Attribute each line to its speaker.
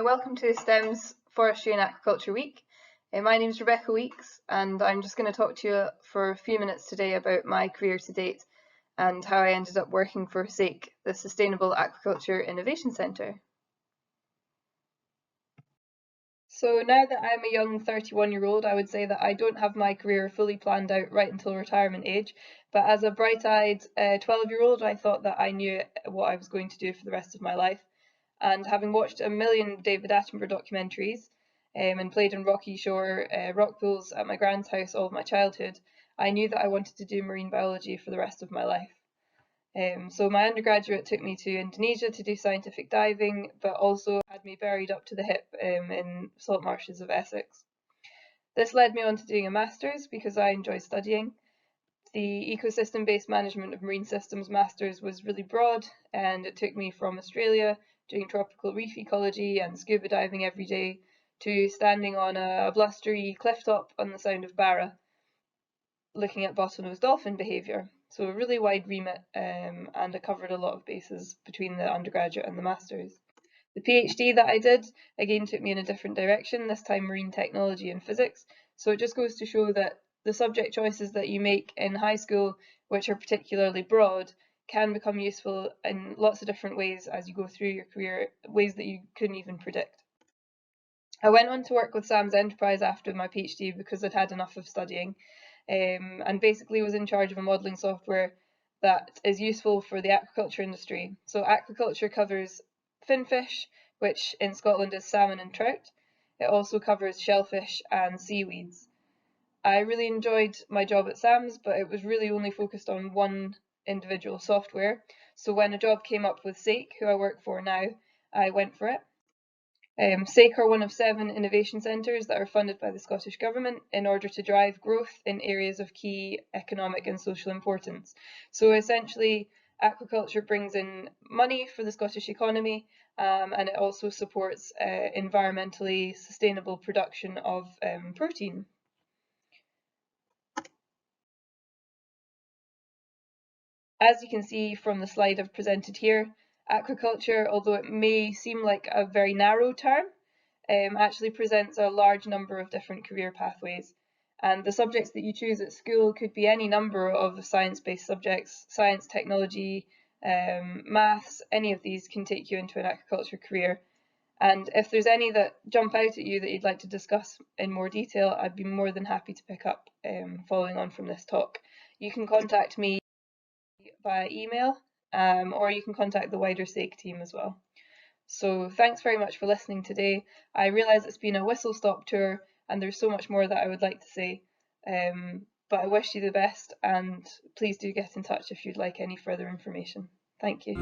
Speaker 1: Welcome to STEM's Forestry and Aquaculture Week. My name is Rebecca Weeks and I'm just going to talk to you for a few minutes today about my career to date and how I ended up working for SAKE, the Sustainable Aquaculture Innovation Centre. So now that I'm a young 31-year-old, I would say that I don't have my career fully planned out right until retirement age, but as a bright-eyed 12-year-old, I thought that I knew what I was going to do for the rest of my life. And having watched a million David Attenborough documentaries and played in rocky shore rock pools at my grand's house all of my childhood, I knew that I wanted to do marine biology for the rest of my life. So my undergraduate took me to Indonesia to do scientific diving, but also had me buried up to the hip in salt marshes of Essex. This led me on to doing a master's because I enjoy studying. The ecosystem-based management of marine systems master's was really broad, and it took me from Australia doing tropical reef ecology and scuba diving every day to standing on a blustery cliff top on the Sound of Barra looking at bottlenose dolphin behaviour. So a really wide remit, and I covered a lot of bases between the undergraduate and the master's. The PhD that I did again took me in a different direction, this time marine technology and physics. So it just goes to show that the subject choices that you make in high school, which are particularly broad, can become useful in lots of different ways as you go through your career, ways that you couldn't even predict. I went on to work with Sam's Enterprise after my PhD because I'd had enough of studying, and basically was in charge of a modelling software that is useful for the aquaculture industry. So aquaculture covers finfish, which in Scotland is salmon and trout. It also covers shellfish and seaweeds. I really enjoyed my job at Sam's, but it was really only focused on one individual software. So when a job came up with SAKE, who I work for now, I went for it. SAKE are one of 7 innovation centres that are funded by the Scottish Government in order to drive growth in areas of key economic and social importance. So essentially, aquaculture brings in money for the Scottish economy, and it also supports environmentally sustainable production of protein. As you can see from the slide I've presented here, aquaculture, although it may seem like a very narrow term, actually presents a large number of different career pathways. And the subjects that you choose at school could be any number of science-based subjects, science, technology, maths, any of these can take you into an aquaculture career. And if there's any that jump out at you that you'd like to discuss in more detail, I'd be more than happy to pick up following on from this talk. You can contact me via email, or you can contact the wider SAKE team as well. So thanks very much for listening today. I realise it's been a whistle-stop tour and there's so much more that I would like to say, but I wish you the best, and please do get in touch if you'd like any further information. Thank you.